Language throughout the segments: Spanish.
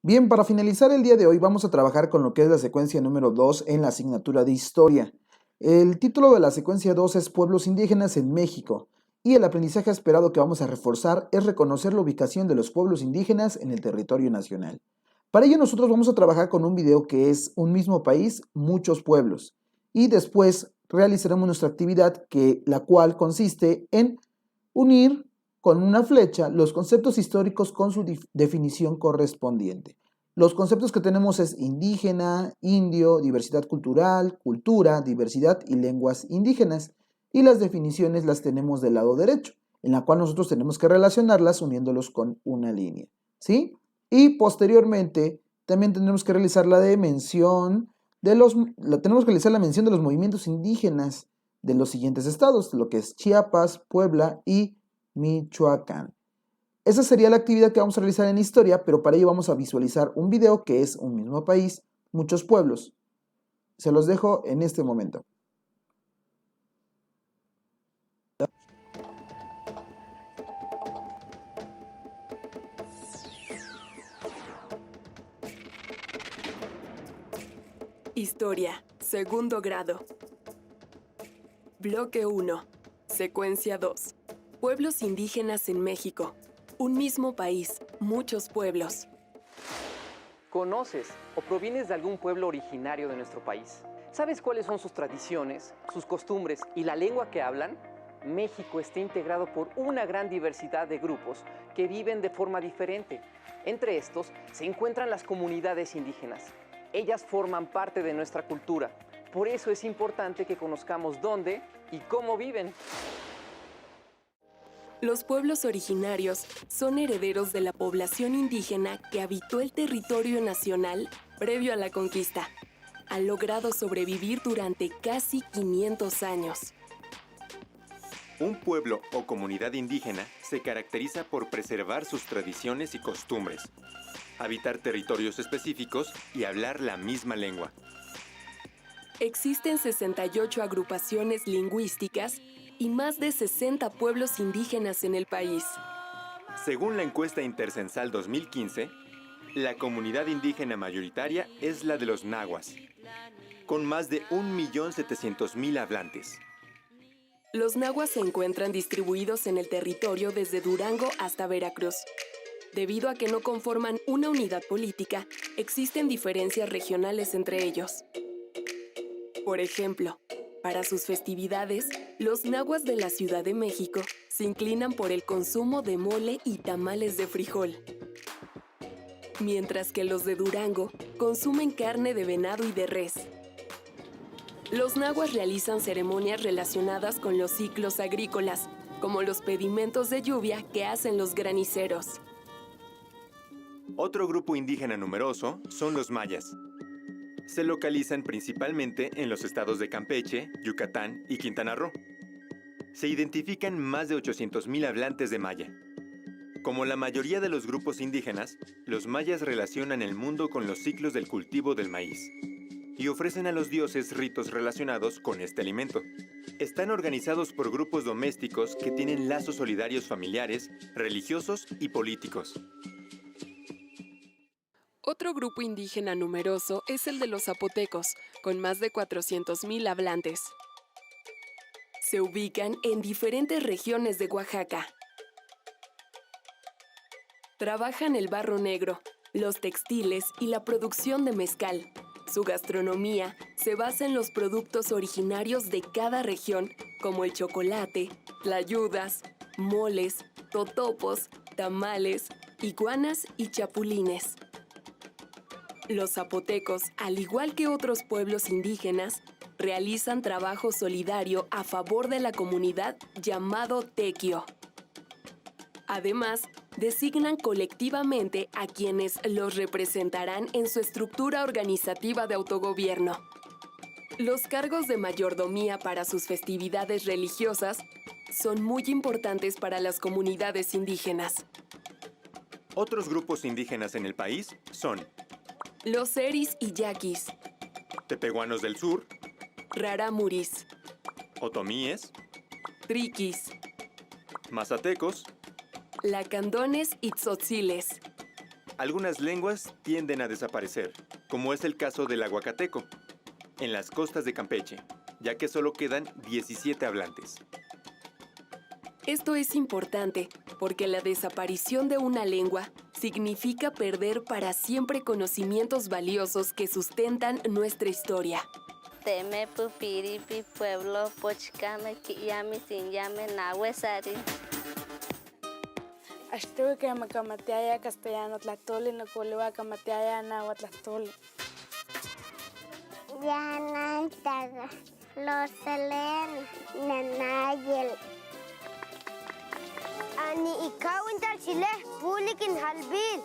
Bien, para finalizar el día de hoy vamos a trabajar con lo que es la secuencia número 2 en la asignatura de Historia. El título de la secuencia 2 es Pueblos indígenas en México y el aprendizaje esperado que vamos a reforzar es reconocer la ubicación de los pueblos indígenas en el territorio nacional. Para ello nosotros vamos a trabajar con un video que es un mismo país, muchos pueblos y después realizaremos nuestra actividad la cual consiste en unir con una flecha los conceptos históricos con su definición correspondiente. Los conceptos que tenemos es indígena, indio, diversidad cultural, cultura, diversidad y lenguas indígenas. Y las definiciones las tenemos del lado derecho, en la cual nosotros tenemos que relacionarlas uniéndolos con una línea, ¿sí? Y posteriormente también tenemos que realizar tenemos que realizar la mención de los movimientos indígenas de los siguientes estados, lo que es Chiapas, Puebla y Michoacán. Esa sería la actividad que vamos a realizar en historia, pero para ello vamos a visualizar un video que es un mismo país, muchos pueblos. Se los dejo en este momento. Historia, segundo grado. Bloque 1. Secuencia 2. Pueblos indígenas en México. Un mismo país, muchos pueblos. ¿Conoces o provienes de algún pueblo originario de nuestro país? ¿Sabes cuáles son sus tradiciones, sus costumbres y la lengua que hablan? México está integrado por una gran diversidad de grupos que viven de forma diferente. Entre estos se encuentran las comunidades indígenas. Ellas forman parte de nuestra cultura. Por eso es importante que conozcamos dónde y cómo viven. Los pueblos originarios son herederos de la población indígena que habitó el territorio nacional previo a la conquista. Han logrado sobrevivir durante casi 500 años. Un pueblo o comunidad indígena se caracteriza por preservar sus tradiciones y costumbres, habitar territorios específicos y hablar la misma lengua. Existen 68 agrupaciones lingüísticas y más de 60 pueblos indígenas en el país. Según la encuesta intercensal 2015, la comunidad indígena mayoritaria es la de los nahuas, con más de 1.700.000 hablantes. Los nahuas se encuentran distribuidos en el territorio desde Durango hasta Veracruz. Debido a que no conforman una unidad política, existen diferencias regionales entre ellos. Por ejemplo, para sus festividades, los nahuas de la Ciudad de México se inclinan por el consumo de mole y tamales de frijol, mientras que los de Durango consumen carne de venado y de res. Los nahuas realizan ceremonias relacionadas con los ciclos agrícolas, como los pedimentos de lluvia que hacen los graniceros. Otro grupo indígena numeroso son los mayas. Se localizan principalmente en los estados de Campeche, Yucatán y Quintana Roo. Se identifican más de 800.000 hablantes de maya. Como la mayoría de los grupos indígenas, los mayas relacionan el mundo con los ciclos del cultivo del maíz y ofrecen a los dioses ritos relacionados con este alimento. Están organizados por grupos domésticos que tienen lazos solidarios familiares, religiosos y políticos. Otro grupo indígena numeroso es el de los zapotecos, con más de 400.000 hablantes. Se ubican en diferentes regiones de Oaxaca. Trabajan el barro negro, los textiles y la producción de mezcal. Su gastronomía se basa en los productos originarios de cada región, como el chocolate, tlayudas, moles, totopos, tamales, iguanas y chapulines. Los zapotecos, al igual que otros pueblos indígenas, realizan trabajo solidario a favor de la comunidad llamado tequio. Además, designan colectivamente a quienes los representarán en su estructura organizativa de autogobierno. Los cargos de mayordomía para sus festividades religiosas son muy importantes para las comunidades indígenas. Otros grupos indígenas en el país son Los seris y yaquis, tepehuanos del sur, rarámuris, otomíes, triquis, mazatecos, lacandones y tzotziles, Algunas lenguas tienden a desaparecer, como es el caso del aguacateco, en las costas de Campeche, ya que solo quedan 17 hablantes. Esto es importante porque la desaparición de una lengua significa perder para siempre conocimientos valiosos que sustentan nuestra historia. Teme pupiripi pueblo pochcame kiyami sinyame nahuesari. Ashtuve que me camateaya castellano tlahtoli no kuliwa camateaya náhuatl tlahtoli. Yanantaga, los selen, nanayel. Ani ikaw intal chile, pulikin halbil.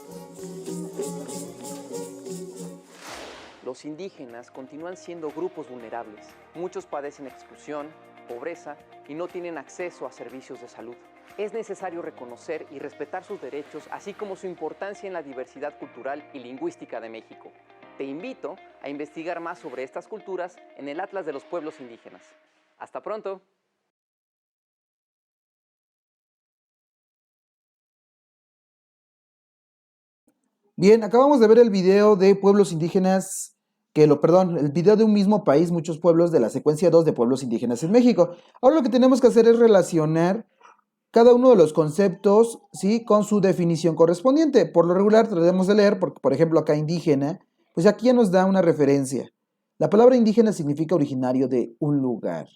Los indígenas continúan siendo grupos vulnerables. Muchos padecen exclusión, pobreza y no tienen acceso a servicios de salud. Es necesario reconocer y respetar sus derechos, así como su importancia en la diversidad cultural y lingüística de México. Te invito a investigar más sobre estas culturas en el Atlas de los Pueblos Indígenas. ¡Hasta pronto! Bien, acabamos de ver el video de pueblos indígenas, el video de un mismo país, muchos pueblos de la secuencia 2 de pueblos indígenas en México. Ahora lo que tenemos que hacer es relacionar cada uno de los conceptos, ¿sí?, con su definición correspondiente. Por lo regular tratamos de leer, porque por ejemplo acá indígena, pues aquí ya nos da una referencia. La palabra indígena significa originario de un lugar.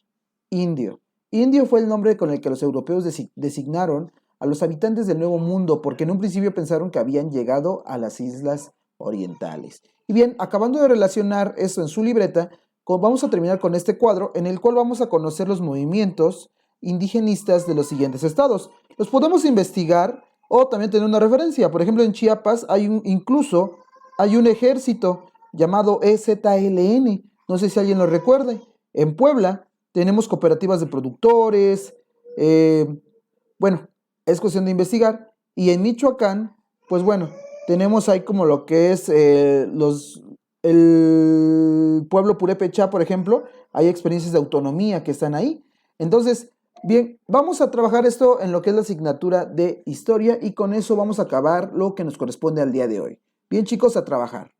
Indio. Indio fue el nombre con el que los europeos designaron a los habitantes del Nuevo Mundo, porque en un principio pensaron que habían llegado a las islas orientales. Y bien, acabando de relacionar esto en su libreta, vamos a terminar con este cuadro en el cual vamos a conocer los movimientos indigenistas de los siguientes estados. Los podemos investigar o también tener una referencia. Por ejemplo, en Chiapas incluso hay un ejército llamado EZLN. No sé si alguien lo recuerde. En Puebla tenemos cooperativas de productores. Bueno, es cuestión de investigar. Y en Michoacán, pues bueno, tenemos ahí como lo que es el pueblo purépecha, por ejemplo. Hay experiencias de autonomía que están ahí. Entonces, bien, vamos a trabajar esto en lo que es la asignatura de historia y con eso vamos a acabar lo que nos corresponde al día de hoy. Bien, chicos, a trabajar.